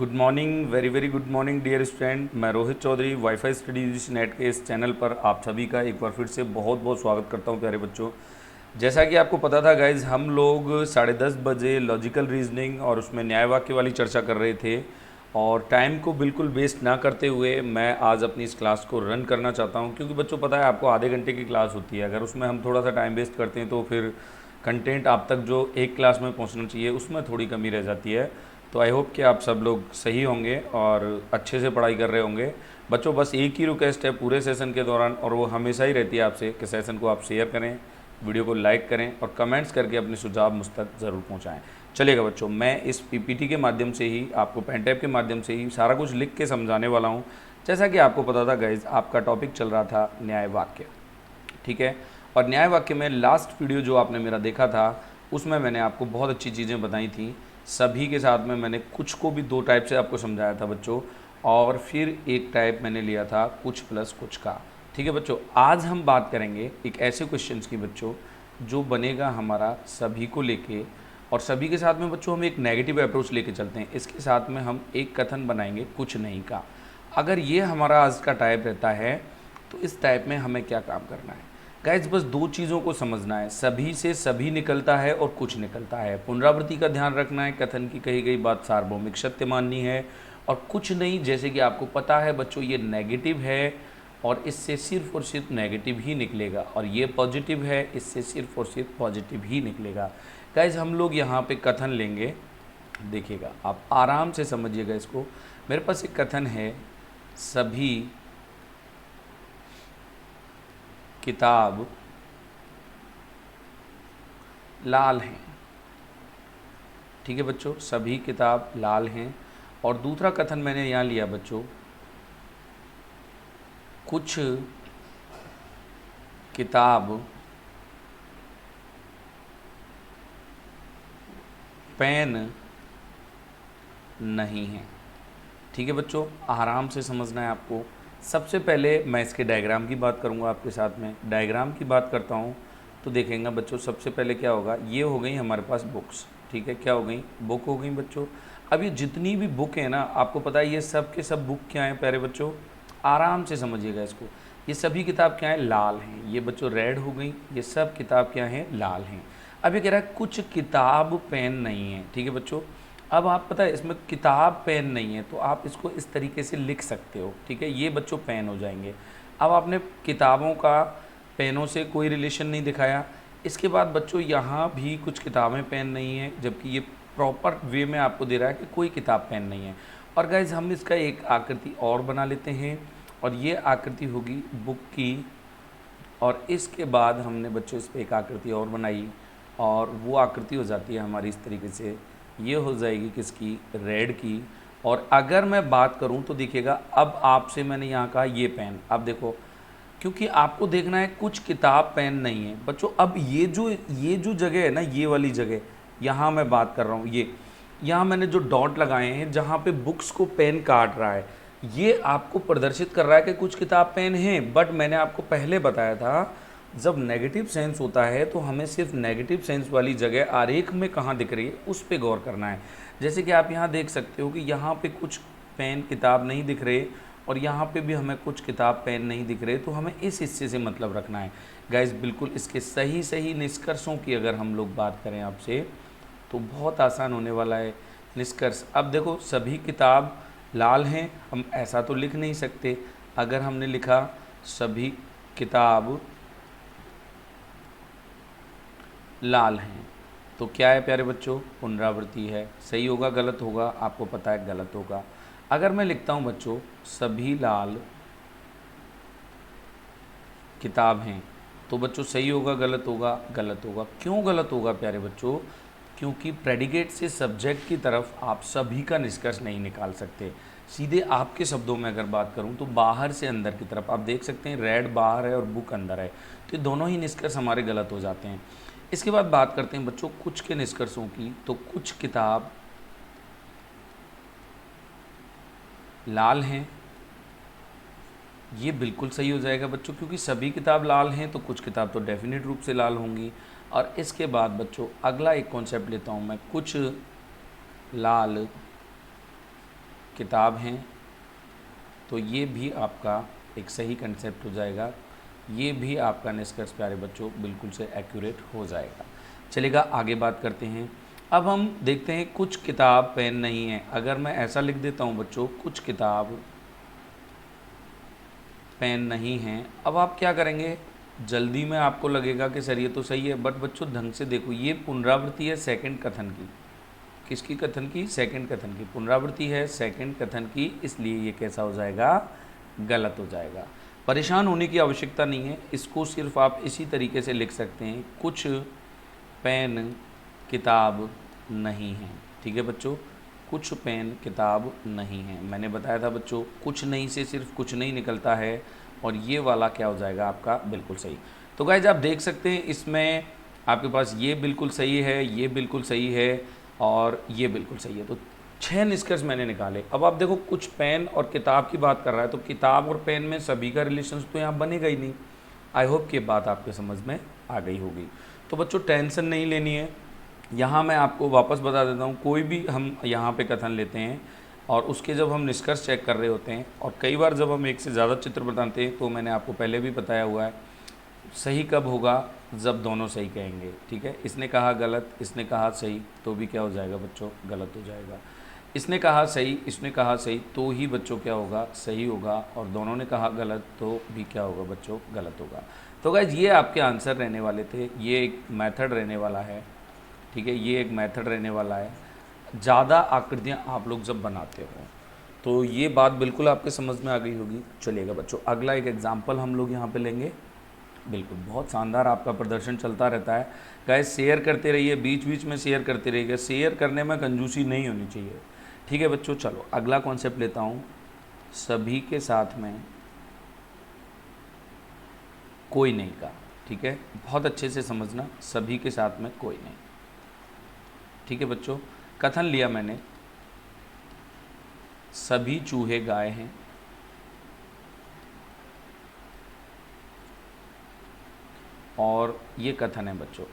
Good morning, very very good morning dear student. मैं Rohit Chaudhary wifi studies net के इस channel पर आप सभी का एक बार फिर से बहुत बहुत स्वागत करता हूं प्यारे बच्चों। जैसा कि आपको पता था गाइज, हम लोग 10:30 बजे लॉजिकल रीजनिंग और उसमें न्याय वाक्य वाली चर्चा कर रहे थे और टाइम को बिल्कुल वेस्ट ना करते हुए मैं आज अपनी इस क्लास को रन करना चाहता हूं, क्योंकि बच्चों पता है आपको आधे घंटे की क्लास होती है। अगर उसमें हम थोड़ा सा टाइम वेस्ट करते हैं तो फिर कंटेंट आप तक जो एक क्लास में पहुंचना चाहिए उसमें थोड़ी कमी रह जाती है। तो आई होप कि आप सब लोग सही होंगे और अच्छे से पढ़ाई कर रहे होंगे। बच्चों बस एक ही रिक्वेस्ट है पूरे सेशन के दौरान, और वो हमेशा ही रहती है आपसे, कि सेशन को आप शेयर करें, वीडियो को लाइक करें और कमेंट्स करके अपने सुझाव मुझ तक ज़रूर पहुंचाएं। चलिएगा बच्चों, मैं इस पीपीटी के माध्यम से ही आपको पेन टैब के माध्यम से ही सारा कुछ लिख के समझाने वाला हूं। जैसा कि आपको पता था गाइज, आपका टॉपिक चल रहा था न्याय वाक्य, ठीक है। और न्याय वाक्य में लास्ट वीडियो जो आपने मेरा देखा था उसमें मैंने आपको बहुत अच्छी चीज़ें बताई थी। सभी के साथ में मैंने कुछ को भी दो टाइप से आपको समझाया था बच्चों, और फिर एक टाइप मैंने लिया था कुछ प्लस कुछ का। ठीक है बच्चों, आज हम बात करेंगे एक ऐसे क्वेश्चंस की बच्चों जो बनेगा हमारा सभी को लेके, और सभी के साथ में बच्चों हम एक नेगेटिव अप्रोच लेके चलते हैं। इसके साथ में हम एक कथन बनाएंगे कुछ नहीं का। अगर ये हमारा आज का टाइप रहता है तो इस टाइप में हमें क्या काम करना है गाइज, बस दो चीज़ों को समझना है। सभी से सभी निकलता है और कुछ निकलता है। पुनरावृत्ति का ध्यान रखना है। कथन की कही गई बात सार्वभौमिक सत्य माननी है। और कुछ नहीं, जैसे कि आपको पता है बच्चों, ये नेगेटिव है और इससे सिर्फ और सिर्फ नेगेटिव ही निकलेगा, और ये पॉजिटिव है, इससे सिर्फ और सिर्फ पॉजिटिव ही निकलेगा। गाइज हम लोग यहाँ पे कथन लेंगे, देखिएगा आप आराम से समझिएगा इसको। मेरे पास एक कथन है, सभी किताब लाल हैं। ठीक है बच्चों, सभी किताब लाल हैं। और दूसरा कथन मैंने यहाँ लिया बच्चों, कुछ किताब पेन नहीं है। ठीक है बच्चों, आराम से समझना है आपको। सबसे पहले मैं इसके डायग्राम की बात करूंगा आपके साथ में। डायग्राम की बात करता हूं तो देखेंगे बच्चों, सबसे पहले क्या होगा, ये हो गई हमारे पास बुक्स। ठीक है, क्या हो गई, बुक हो गई बच्चों। अब ये जितनी भी बुक है ना, आपको पता है ये सब के सब बुक क्या है प्यारे बच्चों, आराम से समझिएगा इसको। ये सभी किताब क्या है, लाल हैं। ये बच्चों रेड हो गई, ये सब किताब क्या है, लाल हैं। अब ये कह रहा है कुछ किताब पेन नहीं है। ठीक है बच्चों, अब आप पता है इसमें किताब पेन नहीं है तो आप इसको इस तरीके से लिख सकते हो। ठीक है, ये बच्चों पेन हो जाएंगे। अब आपने किताबों का पेनों से कोई रिलेशन नहीं दिखाया। इसके बाद बच्चों यहाँ भी कुछ किताबें पेन नहीं है, जबकि ये प्रॉपर वे में आपको दे रहा है कि कोई किताब पेन नहीं है। और गाइज हम इसका एक आकृति और बना लेते हैं, और ये आकृति होगी बुक की। और इसके बाद हमने बच्चों इस पर एक आकृति और बनाई, और वो आकृति हो जाती है हमारी इस तरीके से। ये हो जाएगी किसकी, रेड की। और अगर मैं बात करूं तो देखिएगा, अब आपसे मैंने यहाँ कहा ये पेन, अब देखो, क्योंकि आपको देखना है कुछ किताब पेन नहीं है बच्चों। अब ये जो जगह है ना, ये वाली जगह, यहाँ मैं बात कर रहा हूँ, ये यहाँ मैंने जो डॉट लगाए हैं जहाँ पे बुक्स को पेन काट रहा है, ये आपको प्रदर्शित कर रहा है कि कुछ किताब पेन हैं। बट मैंने आपको पहले बताया था, जब नेगेटिव सेंस होता है तो हमें सिर्फ नेगेटिव सेंस वाली जगह आरेख में कहाँ दिख रही है उस पर गौर करना है। जैसे कि आप यहाँ देख सकते हो कि यहाँ पे कुछ पेन किताब नहीं दिख रहे, और यहाँ पे भी हमें कुछ किताब पेन नहीं दिख रहे, तो हमें इस हिस्से से मतलब रखना है। गाइस बिल्कुल इसके सही सही निष्कर्षों की अगर हम लोग बात करें आपसे, तो बहुत आसान होने वाला है निष्कर्ष। अब देखो, सभी किताब लाल हैं, हम ऐसा तो लिख नहीं सकते। अगर हमने लिखा सभी किताब लाल हैं तो क्या है प्यारे बच्चों, पुनरावृत्ति है। सही होगा गलत होगा, आपको पता है गलत होगा। अगर मैं लिखता हूं बच्चों सभी लाल किताब हैं, तो बच्चों सही होगा गलत होगा, गलत होगा। क्यों गलत होगा प्यारे बच्चों, क्योंकि प्रेडिकेट से सब्जेक्ट की तरफ आप सभी का निष्कर्ष नहीं निकाल सकते। सीधे आपके शब्दों में अगर बात करूं तो बाहर से अंदर की तरफ आप देख सकते हैं, रेड बाहर है और बुक अंदर है, तो ये दोनों ही निष्कर्ष हमारे गलत हो जाते हैं। इसके बाद बात करते हैं बच्चों कुछ के निष्कर्षों की, तो कुछ किताब लाल हैं, ये बिल्कुल सही हो जाएगा बच्चों, क्योंकि सभी किताब लाल हैं तो कुछ किताब तो डेफिनेट रूप से लाल होंगी। और इसके बाद बच्चों अगला एक कॉन्सेप्ट लेता हूँ मैं, कुछ लाल किताब हैं, तो ये भी आपका एक सही कंसेप्ट हो जाएगा, ये भी आपका निष्कर्ष प्यारे बच्चों बिल्कुल से एक्यूरेट हो जाएगा। चलेगा, आगे बात करते हैं। अब हम देखते हैं कुछ किताब पेन नहीं है। अगर मैं ऐसा लिख देता हूँ बच्चों, कुछ किताब पेन नहीं है, अब आप क्या करेंगे, जल्दी में आपको लगेगा कि सर ये तो सही है, बट बच्चों ढंग से देखो, ये पुनरावृत्ति है सेकंड कथन की। किसकी कथन की? सेकंड कथन की। पुनरावृत्ति है सेकंड कथन की, इसलिए ये कैसा हो जाएगा? गलत हो जाएगा। परेशान होने की आवश्यकता नहीं है, इसको सिर्फ आप इसी तरीके से लिख सकते हैं, कुछ पेन किताब नहीं है। ठीक है बच्चों, कुछ पेन किताब नहीं है। मैंने बताया था बच्चों, कुछ नहीं से सिर्फ कुछ नहीं निकलता है, और ये वाला क्या हो जाएगा आपका? बिल्कुल सही। तो गाइज आप देख सकते हैं, इसमें आपके पास ये बिल्कुल सही है, ये बिल्कुल सही है, और ये बिल्कुल सही है। तो 6 निष्कर्ष मैंने निकाले। अब आप देखो, कुछ पेन और किताब की बात कर रहा है, तो किताब और पेन में सभी का रिलेशन तो यहाँ बनेगा ही नहीं। आई होप कि बात आपके समझ में आ गई होगी। तो बच्चों टेंशन नहीं लेनी है। यहाँ मैं आपको वापस बता देता हूँ, कोई भी हम यहाँ पे कथन लेते हैं और उसके जब हम निष्कर्ष चेक कर रहे होते हैं, और कई बार जब हम एक से ज़्यादा चित्र बताते हैं, तो मैंने आपको पहले भी बताया हुआ है, सही कब होगा? जब दोनों सही कहेंगे। ठीक है, इसने कहा गलत, इसने कहा सही, तो भी क्या हो जाएगा बच्चों? गलत हो जाएगा। इसने कहा सही, इसने कहा सही, तो ही बच्चों क्या होगा? सही होगा। और दोनों ने कहा गलत, तो भी क्या होगा बच्चों? गलत होगा। तो गाइज ये आपके आंसर रहने वाले थे, ये एक मेथड रहने वाला है। ठीक है, ये एक मेथड रहने वाला है। ज़्यादा आकृतियाँ आप लोग जब बनाते हो, तो ये बात बिल्कुल आपके समझ में आ गई होगी। चलिएगा बच्चों, अगला एक एग्जाम्पल हम लोग यहाँ पे लेंगे। बिल्कुल, बहुत शानदार आपका प्रदर्शन चलता रहता है। गाइस शेयर करते रहिए, बीच बीच में शेयर करते रहिए, शेयर करने में कंजूसी नहीं होनी चाहिए। ठीक है बच्चों, चलो अगला कॉन्सेप्ट लेता हूँ, सभी के साथ में कोई नहीं का। ठीक है, बहुत अच्छे से समझना, सभी के साथ में कोई नहीं। ठीक है बच्चों, कथन लिया मैंने, सभी चूहे गाय हैं, और ये कथन है बच्चों।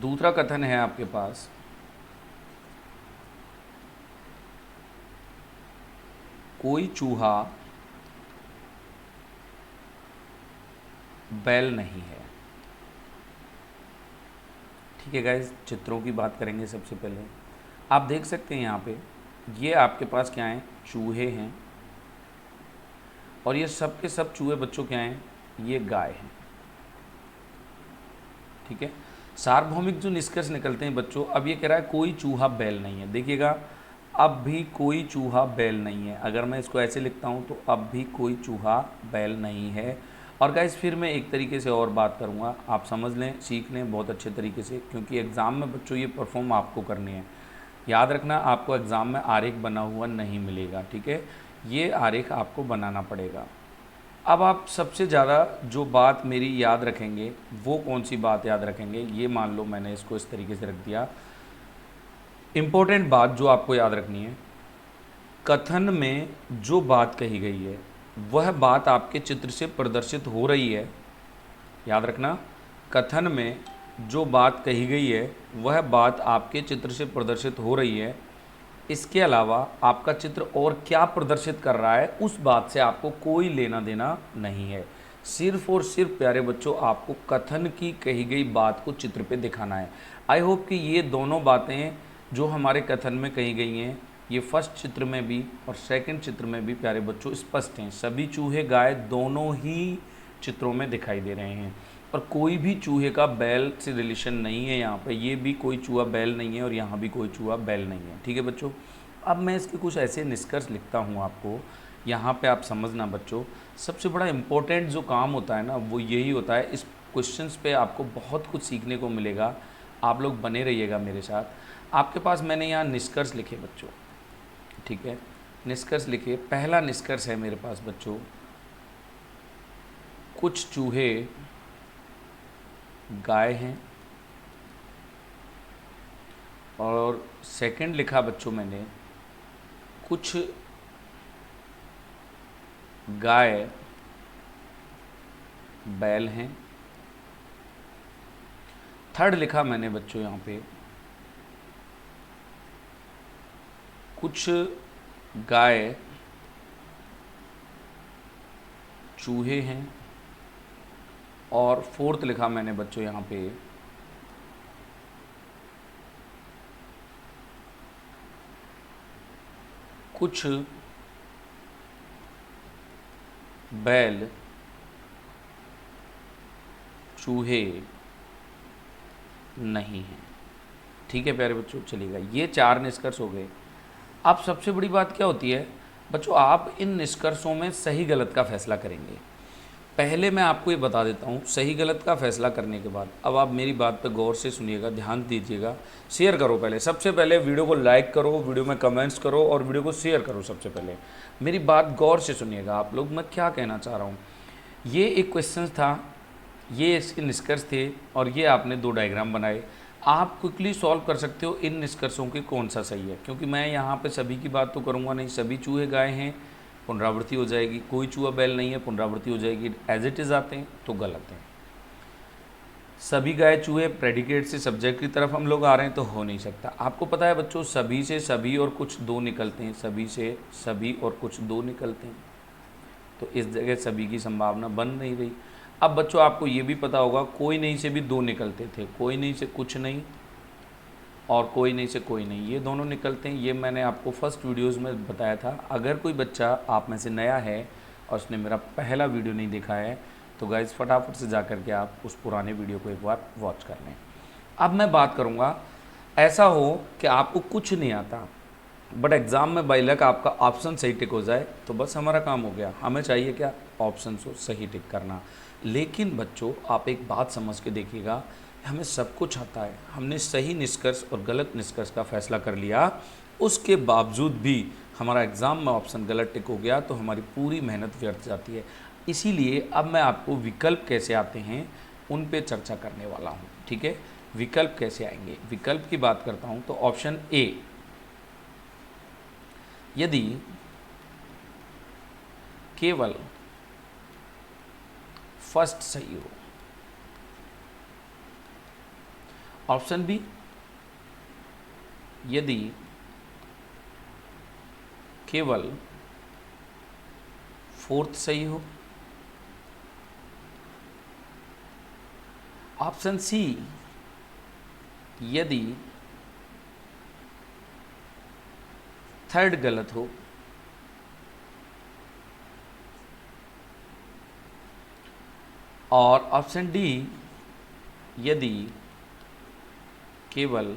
दूसरा कथन है आपके पास, कोई चूहा बैल नहीं है। ठीक है गाइस, चित्रों की बात करेंगे सबसे पहले। आप देख सकते हैं यहाँ पे, ये आपके पास क्या हैं? चूहे हैं, और ये सब के सब चूहे बच्चों क्या हैं? ये गाय हैं। ठीक है, सार्वभौमिक जो निष्कर्ष निकलते हैं बच्चों, अब ये कह रहा है कोई चूहा बैल नहीं है। देखिएगा, अब भी कोई चूहा बैल नहीं है। अगर मैं इसको ऐसे लिखता हूँ, तो अब भी कोई चूहा बैल नहीं है। और गाइस फिर मैं एक तरीके से और बात करूँगा, आप समझ लें, सीख लें बहुत अच्छे तरीके से, क्योंकि एग्ज़ाम में बच्चों ये परफॉर्म आपको करनी है। याद रखना, आपको एग्ज़ाम में आरेख बना हुआ नहीं मिलेगा। ठीक है, ये आरेख आपको बनाना पड़ेगा। अब आप सबसे ज़्यादा जो बात मेरी याद रखेंगे, वो कौन सी बात याद रखेंगे? ये मान लो मैंने इसको इस तरीके से रख दिया। इम्पोर्टेंट बात जो आपको याद रखनी है, कथन में जो बात कही गई है, वह बात आपके चित्र से प्रदर्शित हो रही है। याद रखना, कथन में जो बात कही गई है, वह बात आपके चित्र से प्रदर्शित हो रही है। इसके अलावा आपका चित्र और क्या प्रदर्शित कर रहा है, उस बात से आपको कोई लेना देना नहीं है। सिर्फ और सिर्फ प्यारे बच्चों, आपको कथन की कही गई बात को चित्र पे दिखाना है। आई होप कि ये दोनों बातें जो हमारे कथन में कही गई हैं, ये फर्स्ट चित्र में भी और सेकंड चित्र में भी प्यारे बच्चों स्पष्ट हैं। सभी चूहे गाय दोनों ही चित्रों में दिखाई दे रहे हैं, और कोई भी चूहे का बैल से रिलेशन नहीं है। यहाँ पे ये भी कोई चूहा बैल नहीं है, और यहाँ भी कोई चूहा बैल नहीं है। ठीक है बच्चों, अब मैं इसके कुछ ऐसे निष्कर्ष लिखता हूँ आपको, यहाँ पे आप समझना बच्चों। सबसे बड़ा इम्पोर्टेंट जो काम होता है ना, वो यही होता है। इस क्वेश्चंस पे आपको बहुत कुछ सीखने को मिलेगा। आप लोग बने रहिएगा मेरे साथ। आपके पास मैंने यहाँ निष्कर्ष लिखे बच्चों। ठीक है, निष्कर्ष लिखे। पहला निष्कर्ष है मेरे पास बच्चों, कुछ चूहे गाय हैं। और सेकंड लिखा बच्चों मैंने, कुछ गाय बैल हैं। थर्ड लिखा मैंने बच्चों यहाँ पे, कुछ गाय चूहे हैं, और फोर्थ लिखा मैंने बच्चों यहाँ पे कुछ बैल चूहे नहीं हैं। ठीक है प्यारे बच्चों, चलिएगा, ये 4 निष्कर्ष हो गए। अब सबसे बड़ी बात क्या होती है बच्चों, आप इन निष्कर्षों में सही गलत का फैसला करेंगे। पहले मैं आपको ये बता देता हूँ, सही गलत का फैसला करने के बाद अब आप मेरी बात पर गौर से सुनिएगा, ध्यान दीजिएगा, शेयर करो। पहले सबसे पहले वीडियो को लाइक करो, वीडियो में कमेंट्स करो और वीडियो को शेयर करो। सबसे पहले मेरी बात गौर से सुनिएगा आप लोग, मैं क्या कहना चाह रहा हूँ। ये एक क्वेश्चन था, ये इसके निष्कर्ष थे, और ये आपने 2 डायग्राम बनाए। आप क्विकली सॉल्व कर सकते हो इन निष्कर्षों के कौन सा सही है, क्योंकि मैं यहाँ पे सभी की बात तो करूँगा नहीं। सभी चूहे गाय हैं, पुनरावृत्ति हो जाएगी, कोई चूहा बैल नहीं है, पुनरावृत्ति हो जाएगी, एज इट इज़ आते हैं तो गलत है। सभी गाय चूहे प्रेडिकेट से सब्जेक्ट की तरफ हम लोग आ रहे हैं तो हो नहीं सकता। आपको पता है बच्चों, सभी से सभी और कुछ 2 निकलते हैं, सभी से सभी और कुछ 2 निकलते हैं, तो इस जगह सभी की संभावना बन नहीं रही। अब बच्चों आपको ये भी पता होगा, कोई नहीं से भी 2 निकलते थे, कोई नहीं से कुछ नहीं और कोई नहीं से कोई नहीं, ये दोनों निकलते हैं। ये मैंने आपको फर्स्ट वीडियोज़ में बताया था। अगर कोई बच्चा आप में से नया है और उसने मेरा पहला वीडियो नहीं देखा है तो गाइस फटाफट से जा कर के आप उस पुराने वीडियो को एक बार वॉच कर लें। अब मैं बात करूँगा, ऐसा हो कि आपको कुछ नहीं आता बट एग्ज़ाम में बाई लक आपका ऑप्शन सही टिक हो जाए तो बस हमारा काम हो गया। हमें चाहिए क्या, ऑप्शन को सही टिक करना। लेकिन बच्चों आप एक बात समझ के देखिएगा, हमें सब कुछ आता है, हमने सही निष्कर्ष और गलत निष्कर्ष का फैसला कर लिया, उसके बावजूद भी हमारा एग्ज़ाम में ऑप्शन गलत टिक हो गया तो हमारी पूरी मेहनत व्यर्थ जाती है। इसीलिए अब मैं आपको विकल्प कैसे आते हैं उन पे चर्चा करने वाला हूँ। ठीक है, विकल्प कैसे आएंगे, विकल्प की बात करता हूँ तो ऑप्शन ए, यदि केवल फर्स्ट सही हो। ऑप्शन बी, यदि केवल फोर्थ सही हो। ऑप्शन सी, यदि थर्ड गलत हो। और ऑप्शन डी, यदि केवल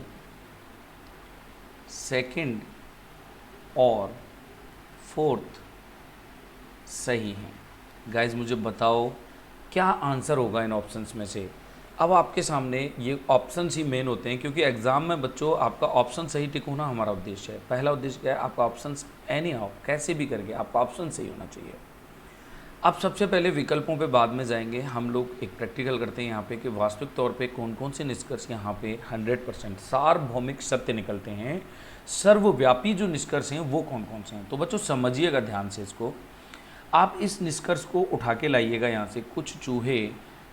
सेकंड और फोर्थ सही हैं। गाइज मुझे बताओ क्या आंसर होगा इन ऑप्शंस में से। अब आपके सामने ये ऑप्शंस ही मेन होते हैं, क्योंकि एग्ज़ाम में बच्चों आपका ऑप्शन सही टिक होना हमारा उद्देश्य है। पहला उद्देश्य क्या है, आपका ऑप्शंस एनी हाउ कैसे भी करके आपका ऑप्शन सही होना चाहिए। अब सबसे पहले विकल्पों पे बाद में जाएंगे। हम लोग एक प्रैक्टिकल करते हैं यहाँ पे कि वास्तविक तौर पे कौन कौन से निष्कर्ष यहाँ पे 100% सार्वभौमिक सत्य निकलते हैं, सर्वव्यापी जो निष्कर्ष हैं वो कौन कौन से हैं। तो बच्चों समझिएगा ध्यान से इसको, आप इस निष्कर्ष को उठा के लाइएगा यहाँ से, कुछ चूहे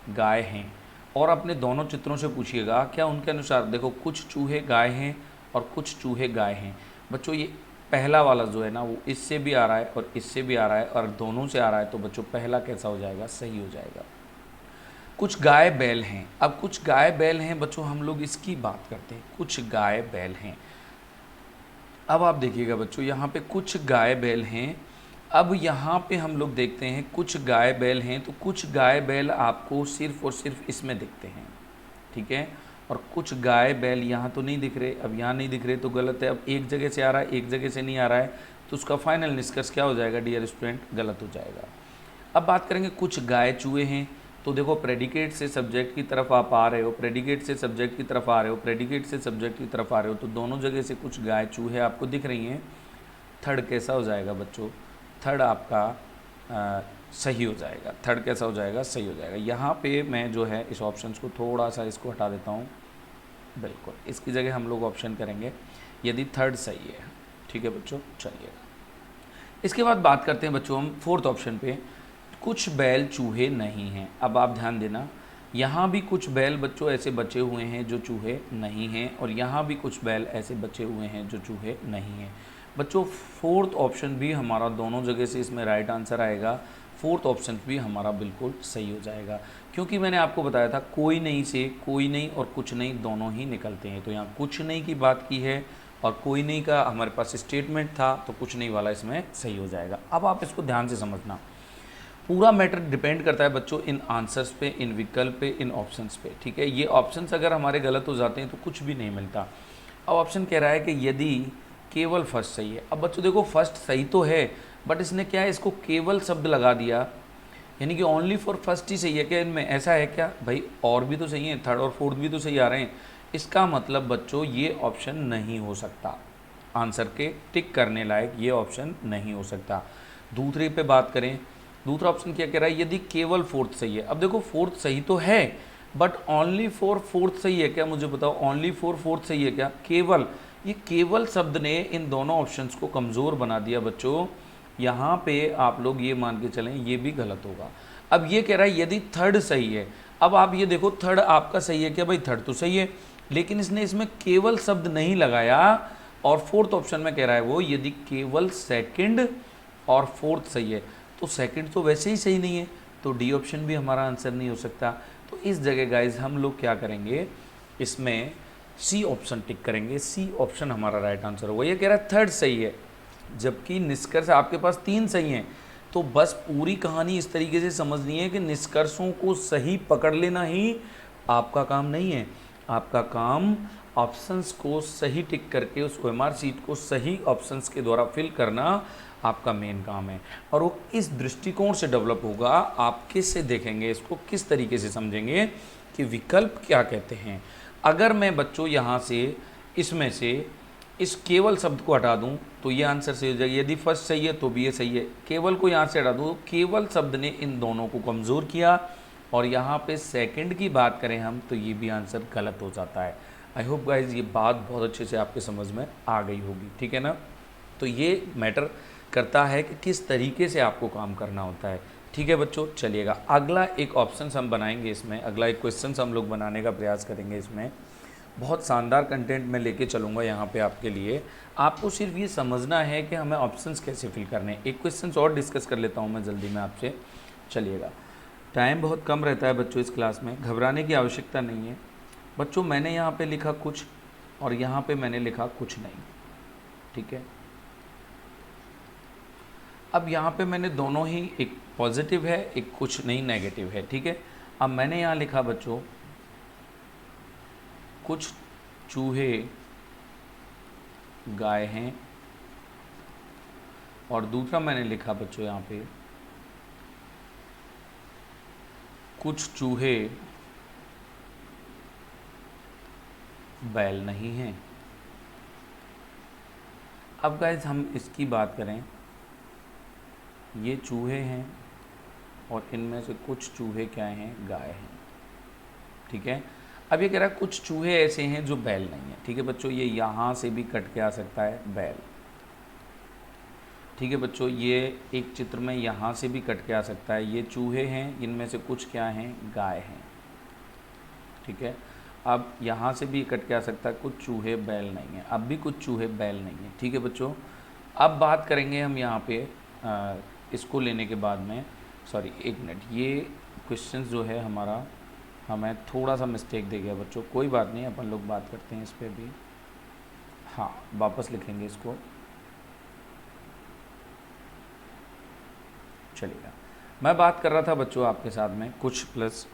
गाय हैं, और अपने दोनों चित्रों से पूछिएगा क्या उनके अनुसार, देखो कुछ चूहे गाय हैं और कुछ चूहे गाय हैं। बच्चों ये पहला वाला जो है ना वो इससे भी आ रहा है और इससे भी आ रहा है और दोनों से आ रहा है, तो बच्चों पहला कैसा हो जाएगा, सही हो जाएगा। कुछ गाय बैल हैं, अब कुछ गाय बैल हैं बच्चों, हम लोग इसकी बात करते हैं, कुछ गाय बैल हैं। अब आप देखिएगा बच्चों यहाँ पे कुछ गाय बैल हैं। अब यहाँ पे हम लोग देखते हैं कुछ गाय बैल हैं, तो कुछ गाय बैल आपको सिर्फ और सिर्फ इसमें दिखते हैं, ठीक है, और कुछ गाय बैल यहाँ तो नहीं दिख रहे। अब यहाँ नहीं दिख रहे तो गलत है। अब एक जगह से आ रहा है, एक जगह से नहीं आ रहा है, तो उसका फाइनल निष्कर्ष क्या हो जाएगा डियर स्टूडेंट, गलत हो जाएगा। अब बात करेंगे कुछ गाय चूहे हैं, तो देखो प्रेडिकेट से सब्जेक्ट की तरफ आप आ रहे हो, प्रेडिकेट से सब्जेक्ट की तरफ आ रहे हो, प्रेडिकेट से सब्जेक्ट की तरफ आ रहे हो, तो दोनों जगह से कुछ गाय चूहे आपको दिख रही हैं। थर्ड कैसा हो जाएगा बच्चों, थर्ड आपका सही हो जाएगा। थर्ड कैसा हो जाएगा, सही हो जाएगा। यहाँ पे मैं जो है इस ऑप्शन को थोड़ा सा इसको हटा देता हूँ, बिल्कुल इसकी जगह हम लोग ऑप्शन करेंगे यदि थर्ड सही है। ठीक है बच्चों, चलिए इसके बाद बात करते हैं बच्चों हम फोर्थ ऑप्शन पे, कुछ बैल चूहे नहीं हैं। अब आप ध्यान देना, यहाँ भी कुछ बैल बच्चों ऐसे बचे हुए हैं जो चूहे नहीं हैं, और यहाँ भी कुछ बैल ऐसे बचे हुए हैं जो चूहे नहीं हैं। बच्चों फोर्थ ऑप्शन भी हमारा दोनों जगह से इसमें राइट आंसर आएगा, फोर्थ ऑप्शन भी हमारा बिल्कुल सही हो जाएगा, क्योंकि मैंने आपको बताया था कोई नहीं से कोई नहीं और कुछ नहीं दोनों ही निकलते हैं। तो यहाँ कुछ नहीं की बात की है और कोई नहीं का हमारे पास स्टेटमेंट था, तो कुछ नहीं वाला इसमें सही हो जाएगा। अब आप इसको ध्यान से समझना, पूरा मैटर डिपेंड करता है बच्चों इन आंसर्स पे, इन विकल्प पे, इन ऑप्शंस पे, ठीक है। ये ऑप्शंस अगर हमारे गलत हो जाते हैं तो कुछ भी नहीं मिलता। अब ऑप्शन कह रहा है कि यदि केवल फर्स्ट सही है। अब बच्चों देखो फर्स्ट सही तो है, बट इसने क्या है, इसको केवल शब्द लगा दिया, यानी कि ओनली फॉर फर्स्ट ही सही है क्या इनमें, ऐसा है क्या भाई, और भी तो सही है, थर्ड और फोर्थ भी तो सही आ रहे हैं। इसका मतलब बच्चों ये ऑप्शन नहीं हो सकता, आंसर के टिक करने लायक ये ऑप्शन नहीं हो सकता। दूसरे पे बात करें, दूसरा ऑप्शन क्या कह रहा है, यदि केवल फोर्थ सही है। अब देखो फोर्थ सही तो है, बट ओनली फॉर फोर्थ सही है क्या, मुझे बताओ, ओनली फॉर फोर्थ सही है क्या, केवल, ये केवल शब्द ने इन दोनों ऑप्शंस को कमज़ोर बना दिया बच्चों। यहाँ पे आप लोग ये मान के चलें ये भी गलत होगा। अब ये कह रहा है यदि थर्ड सही है। अब आप ये देखो थर्ड आपका सही है क्या भाई, थर्ड तो सही है, लेकिन इसने इसमें केवल शब्द नहीं लगाया, और फोर्थ ऑप्शन में कह रहा है वो यदि केवल सेकंड और फोर्थ सही है, तो सेकंड तो वैसे ही सही नहीं है, तो डी ऑप्शन भी हमारा आंसर नहीं हो सकता। तो इस जगह गाइज हम लोग क्या करेंगे, इसमें सी ऑप्शन टिक करेंगे, सी ऑप्शन हमारा राइट आंसर होगा। ये कह रहा है थर्ड सही है, जबकि निष्कर्ष आपके पास 3 सही हैं। तो बस पूरी कहानी इस तरीके से समझनी है कि निष्कर्षों को सही पकड़ लेना ही आपका काम नहीं है, आपका काम ऑप्शंस को सही टिक करके उस ओएमआर सीट को सही ऑप्शंस के द्वारा फिल करना आपका मेन काम है। और वो इस दृष्टिकोण से डेवलप होगा, आप किससे देखेंगे इसको, किस तरीके से समझेंगे कि विकल्प क्या कहते हैं। अगर मैं बच्चों यहाँ से इसमें से इस केवल शब्द को हटा दूं तो ये आंसर सही हो जाएगा, यदि फर्स्ट सही है तो भी ये सही है, केवल को यहाँ से हटा दूं, केवल शब्द ने इन दोनों को कमज़ोर किया, और यहाँ पे सेकंड की बात करें हम तो ये भी आंसर गलत हो जाता है। आई होप गाइज ये बात बहुत अच्छे से आपके समझ में आ गई होगी, ठीक है ना। तो ये मैटर करता है कि किस तरीके से आपको काम करना होता है, ठीक है बच्चों। चलिएगा अगला एक ऑप्शन हम बनाएंगे, इसमें अगला एक क्वेश्चन हम लोग बनाने का प्रयास करेंगे। इसमें बहुत शानदार कंटेंट मैं लेके चलूँगा यहाँ पे आपके लिए। आपको सिर्फ ये समझना है कि हमें ऑप्शंस कैसे फिल करने हैं। एक क्वेश्चन और डिस्कस कर लेता हूँ मैं जल्दी में आपसे, चलिएगा। टाइम बहुत कम रहता है बच्चों इस क्लास में, घबराने की आवश्यकता नहीं है बच्चों। मैंने यहाँ पे लिखा कुछ और यहाँ पे मैंने लिखा कुछ नहीं, ठीक है। अब यहाँ पे मैंने दोनों ही, एक पॉजिटिव है एक कुछ नहीं नेगेटिव है, ठीक है। अब मैंने यहाँ लिखा बच्चों कुछ चूहे गाय हैं, और दूसरा मैंने लिखा बच्चों यहाँ पे कुछ चूहे बैल नहीं हैं। अब गाइस हम इसकी बात करें, ये चूहे हैं और इनमें से कुछ चूहे क्या हैं, गाय हैं, ठीक है। अब ये कह रहा है कुछ चूहे ऐसे हैं जो बैल नहीं है, ठीक है बच्चों। ये यहाँ से भी कट के आ सकता है बैल, ठीक है बच्चों। ये एक चित्र में यहाँ से भी कट के आ सकता है, ये चूहे हैं, इनमें से कुछ क्या हैं, गाय हैं, ठीक है। अब यहाँ से भी कट के आ सकता है कुछ चूहे बैल नहीं है, अब भी कुछ चूहे बैल नहीं है, ठीक है बच्चों। अब बात करेंगे हम यहाँ पे इसको लेने के बाद में, सॉरी एक मिनट, ये क्वेश्चन जो है हमारा हमें थोड़ा सा मिस्टेक दे गया बच्चों, कोई बात नहीं, अपन लोग बात करते हैं इस पर भी। हाँ वापस लिखेंगे इसको, चलिएगा। मैं बात कर रहा था बच्चों आपके साथ में कुछ प्लस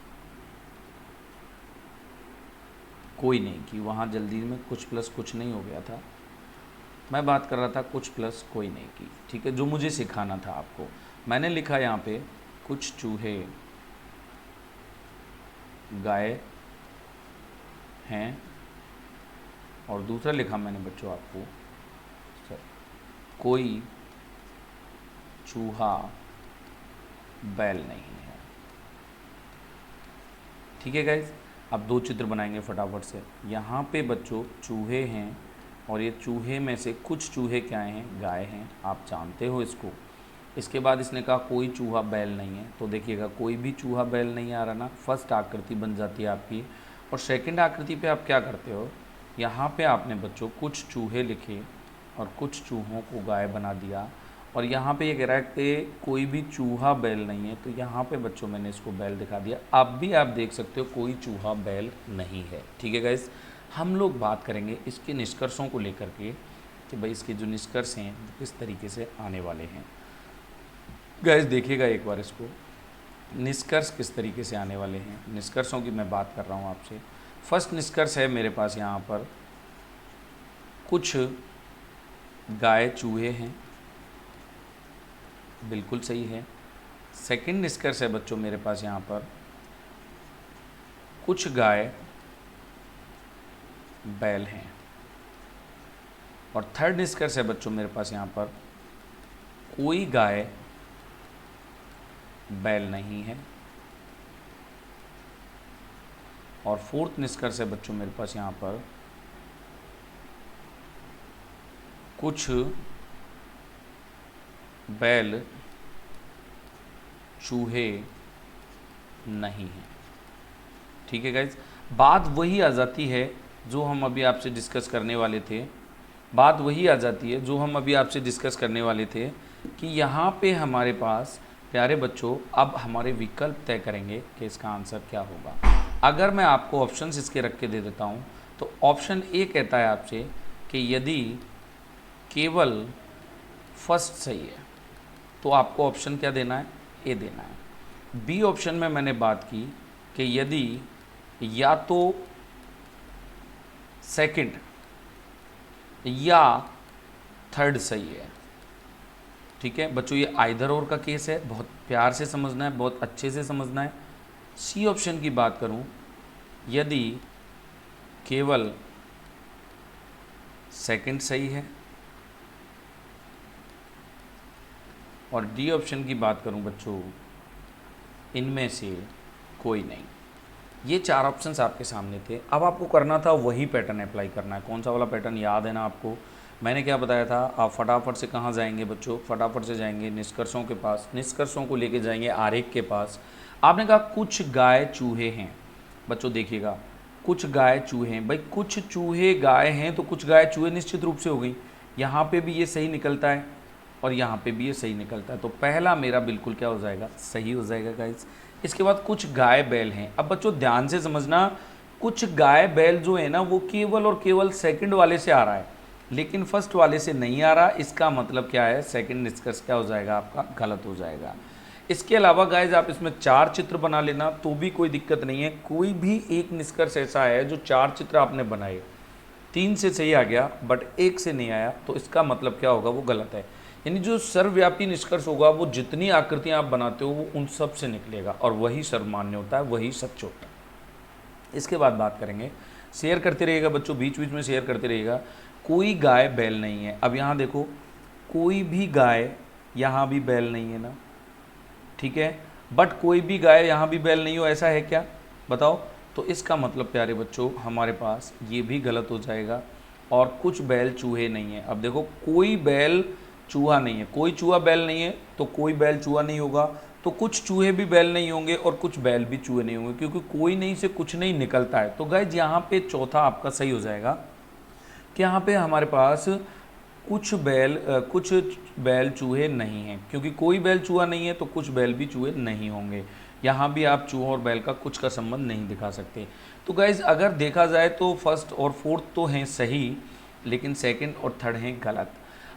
कोई नहीं की, वहाँ जल्दी में कुछ प्लस कुछ नहीं हो गया था। मैं बात कर रहा था कुछ प्लस कोई नहीं की, ठीक है, जो मुझे सिखाना था आपको। मैंने लिखा यहाँ पे कुछ चूहे गाय हैं, और दूसरा लिखा मैंने बच्चों आपको कोई चूहा बैल नहीं है, ठीक है गाइज। अब दो चित्र बनाएंगे फटाफट से। यहाँ पे बच्चों चूहे हैं, और ये चूहे में से कुछ चूहे क्या हैं, गाय हैं, आप जानते हो इसको। इसके बाद इसने कहा कोई चूहा बैल नहीं है, तो देखिएगा कोई भी चूहा बैल नहीं आ रहा ना, फर्स्ट आकृति बन जाती है आपकी। और सेकंड आकृति पे आप क्या करते हो, यहाँ पे आपने बच्चों कुछ चूहे लिखे, और कुछ चूहों को गाय बना दिया। और यहाँ पे ये कह रहा है कि कोई भी चूहा बैल नहीं है, तो यहाँ पे बच्चों मैंने इसको बैल दिखा दिया। अब भी आप देख सकते हो कोई चूहा बैल नहीं है। ठीक है गाइस, हम लोग बात करेंगे इसके निष्कर्षों को लेकर के कि भाई इसके जो निष्कर्ष हैं वो किस तरीके से आने वाले हैं। गाइस देखिएगा एक बार इसको, निष्कर्ष किस तरीके से आने वाले हैं, निष्कर्षों की मैं बात कर रहा हूँ आपसे। फर्स्ट निष्कर्ष है मेरे पास यहाँ पर कुछ गाय चूहे हैं, बिल्कुल सही है। सेकंड निष्कर्ष है बच्चों मेरे पास यहाँ पर कुछ गाय बैल हैं। और थर्ड निष्कर्ष है बच्चों मेरे पास यहाँ पर कोई गाय बैल नहीं है। और फोर्थ निष्कर्ष है बच्चों मेरे पास यहाँ पर कुछ बैल चूहे नहीं हैं। ठीक है गाइज, बात वही आ जाती है जो हम अभी आपसे डिस्कस करने वाले थे, बात वही आ जाती है जो हम अभी आपसे डिस्कस करने वाले थे कि यहाँ पे हमारे पास प्यारे बच्चों अब हमारे विकल्प तय करेंगे कि इसका आंसर क्या होगा। अगर मैं आपको ऑप्शंस इसके रख के दे देता हूँ तो ऑप्शन ए कहता है आपसे कि यदि केवल फर्स्ट सही है तो आपको ऑप्शन क्या देना है, ए देना है। बी ऑप्शन में मैंने बात की कि यदि या तो सेकंड या थर्ड सही है। ठीक है बच्चों, ये आइदर और का केस है, बहुत प्यार से समझना है, बहुत अच्छे से समझना है। सी ऑप्शन की बात करूं, यदि केवल सेकंड सही है। और डी ऑप्शन की बात करूं बच्चों, इनमें से कोई नहीं। ये चार ऑप्शंस आपके सामने थे। अब आपको करना था वही पैटर्न अप्लाई करना है। कौन सा वाला पैटर्न याद है ना आपको, मैंने क्या बताया था। आप फटाफट से कहाँ जाएंगे बच्चों, फटाफट से जाएंगे निष्कर्षों के पास, निष्कर्षों को लेके जाएंगे आरेख के पास। आपने कहा कुछ गाय चूहे हैं। बच्चों देखिएगा, कुछ गाय चूहे हैं, भाई कुछ चूहे गाय हैं तो कुछ गाय चूहे निश्चित रूप से हो गई। यहाँ पे भी ये सही निकलता है और यहाँ पे भी ये सही निकलता है, तो पहला मेरा बिल्कुल क्या हो जाएगा, सही हो जाएगा गाइस। इसके बाद कुछ गाय बैल हैं। अब बच्चों ध्यान से समझना, कुछ गाय बैल जो है ना वो केवल और केवल सेकंड वाले से आ रहा है, लेकिन फर्स्ट वाले से नहीं आ रहा। इसका मतलब क्या है, सेकंड निष्कर्ष क्या हो जाएगा आपका, गलत हो जाएगा। इसके अलावा गाइज आप इसमें चार चित्र बना लेना तो भी कोई दिक्कत नहीं है। कोई भी एक निष्कर्ष ऐसा है जो चार चित्र आपने बनाए, 3 से सही आ गया बट 1 से नहीं आया, तो इसका मतलब क्या होगा, वो गलत है। यानी जो सर्वव्यापी निष्कर्ष होगा वो जितनी आकृतियां आप बनाते हो वो उन सब से निकलेगा और वही सर्वमान्य होता है, वही सच होता है। इसके बाद बात करेंगे, शेयर करते रहिएगा बच्चों, बीच बीच में शेयर करते रहिएगा। कोई गाय बैल नहीं है। अब यहाँ देखो, कोई भी गाय यहाँ भी बैल नहीं है ना, ठीक है, बट कोई भी गाय यहाँ भी बैल नहीं हो, ऐसा है क्या बताओ। तो इसका मतलब प्यारे बच्चों हमारे पास ये भी गलत हो जाएगा। और कुछ बैल चूहे नहीं है। अब देखो, कोई बैल चूहा नहीं है, कोई चूहा बैल नहीं है तो कोई बैल चूहा नहीं होगा, तो कुछ चूहे भी बैल नहीं होंगे और कुछ बैल भी चूहे नहीं होंगे, क्योंकि कोई नहीं से कुछ नहीं निकलता है। तो गाइज यहाँ पे चौथा आपका सही हो जाएगा कि यहाँ पे हमारे पास कुछ बैल चूहे नहीं हैं, क्योंकि कोई बैल चूहा नहीं है तो कुछ बैल भी चूहे नहीं होंगे। यहाँ भी आप चूहों और बैल का कुछ का संबंध नहीं दिखा सकते। तो गाइज अगर देखा जाए तो फर्स्ट और फोर्थ तो हैं सही, लेकिन सेकंड और थर्ड हैं गलत।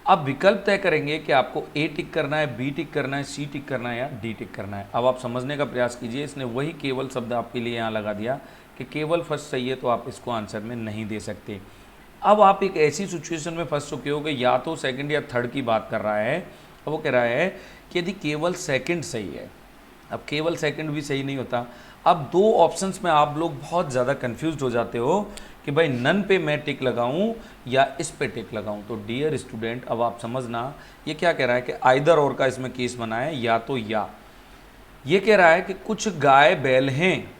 अब विकल्प तय करेंगे कि आपको ए टिक करना है, बी टिक करना है, सी टिक करना है या डी टिक करना है। अब आप समझने का प्रयास कीजिए, इसने वही केवल शब्द आपके लिए यहाँ लगा दिया कि केवल फर्स्ट सही है, तो आप इसको आंसर में नहीं दे सकते। अब आप एक ऐसी सिचुएशन में फंस चुके हो कि या तो सेकंड या थर्ड की बात कर रहा है। अब वो कह रहा है कि यदि केवल सेकंड सही है। अब केवल सेकंड भी सही नहीं होता। अब दो ऑप्शंस में आप लोग बहुत ज़्यादा कंफ्यूज हो जाते हो कि भाई नन पे मैं टिक लगाऊं या इस पे टिक लगाऊं। तो डियर स्टूडेंट, अब आप समझना ये क्या कह रहा है कि आइदर और का इसमें केस बना है, या तो या। ये कह रहा है कि कुछ गाय बैल हैं।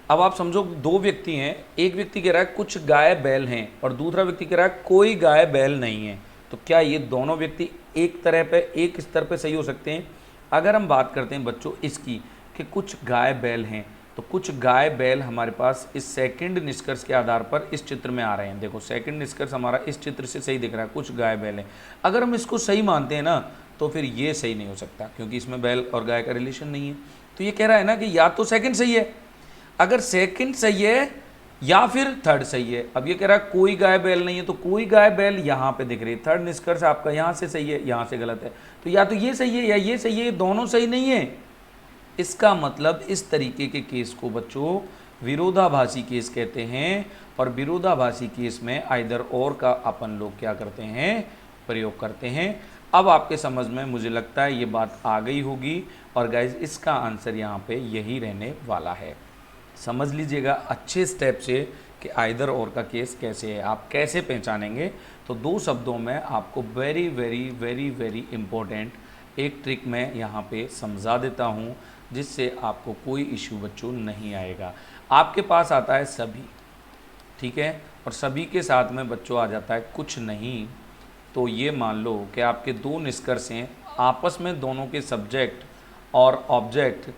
अब आप समझो दो व्यक्ति हैं, एक व्यक्ति कह रहा है कुछ गाय बैल हैं और दूसरा व्यक्ति कह रहा है कोई गाय बैल नहीं है। तो क्या ये दोनों व्यक्ति एक तरह पे, एक स्तर पे सही हो सकते हैं? अगर हम बात करते हैं बच्चों इसकी कि कुछ गाय बैल हैं, तो कुछ गाय बैल हमारे पास इस सेकंड निष्कर्ष के आधार पर इस चित्र में आ रहे हैं। देखो सेकंड निष्कर्ष हमारा इस चित्र से सही दिख रहा है, कुछ गाय बैल हैं। अगर हम इसको सही मानते हैं ना तो फिर ये सही नहीं हो सकता, क्योंकि इसमें बैल और गाय का रिलेशन नहीं है। तो ये कह रहा है ना कि या तो सेकंड सही है, अगर सेकंड सही है या फिर थर्ड सही है। अब ये कह रहा है कोई गाय बैल नहीं है, तो कोई गाय बैल यहाँ पे दिख रही है। थर्ड निष्कर्ष आपका यहाँ से सही है, यहाँ से गलत है। तो या तो ये सही है या ये सही है, ये दोनों सही नहीं है। इसका मतलब इस तरीके के केस को बच्चों विरोधाभासी केस कहते हैं। और विरोधाभासी केस में आइदर और का अपन लोग क्या करते हैं, प्रयोग करते हैं। अब आपके समझ में मुझे लगता है ये बात आ गई होगी। और गाइज इसका आंसर यहाँ पे यही रहने वाला है। समझ लीजिएगा अच्छे स्टेप से कि आइदर और का केस कैसे है, आप कैसे पहचानेंगे। तो दो शब्दों में आपको very very very very important एक ट्रिक मैं यहाँ पे समझा देता हूँ, जिससे आपको कोई इशू बच्चों नहीं आएगा। आपके पास आता है सभी, ठीक है, और सभी के साथ में बच्चों आ जाता है कुछ नहीं। तो ये मान लो कि आपके दो निष्कर्ष हैं, आपस में दोनों के सब्जेक्ट और ऑब्जेक्ट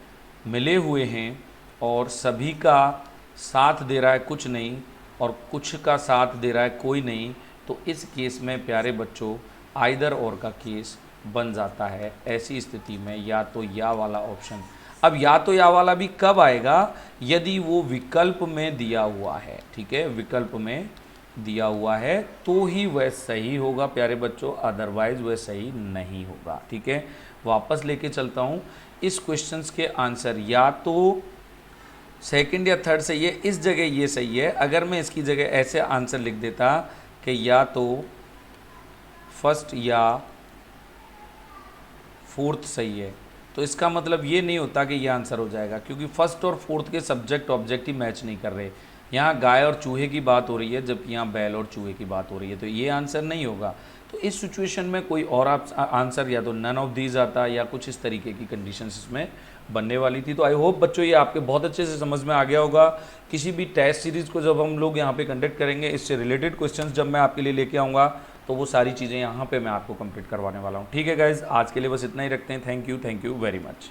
मिले हुए हैं, और सभी का साथ दे रहा है कुछ नहीं और कुछ का साथ दे रहा है कोई नहीं। तो इस केस में प्यारे बच्चों आइदर और का केस बन जाता है। ऐसी स्थिति में या तो या वाला ऑप्शन, अब या तो या वाला भी कब आएगा, यदि वो विकल्प में दिया हुआ है, ठीक है, विकल्प में दिया हुआ है तो ही वह सही होगा प्यारे बच्चों, अदरवाइज वह सही नहीं होगा। ठीक है, वापस लेके चलता हूँ इस क्वेश्चंस के आंसर, या तो सेकंड या थर्ड सही है, इस जगह ये सही है। अगर मैं इसकी जगह ऐसे आंसर लिख देता कि या तो फर्स्ट या फोर्थ सही है, तो इसका मतलब ये नहीं होता कि ये आंसर हो जाएगा, क्योंकि फर्स्ट और फोर्थ के सब्जेक्ट ऑब्जेक्ट ही मैच नहीं कर रहे। यहाँ गाय और चूहे की बात हो रही है, जबकि यहाँ बैल और चूहे की बात हो रही है, तो ये आंसर नहीं होगा। तो इस सिचुएशन में कोई और आंसर या तो नन ऑफ दीज आता या कुछ इस तरीके की कंडीशंस इसमें बनने वाली थी। तो आई होप बच्चों ये आपके बहुत अच्छे से समझ में आ गया होगा। किसी भी टेस्ट सीरीज़ को जब हम लोग यहाँ पे कंडक्ट करेंगे, इससे रिलेटेड क्वेश्चंस जब मैं आपके लिए लेके आऊँगा, तो वो सारी चीज़ें यहाँ पे मैं आपको कंप्लीट करवाने वाला हूँ। ठीक है गाइज, आज के लिए बस इतना ही रखते हैं। Thank you very much.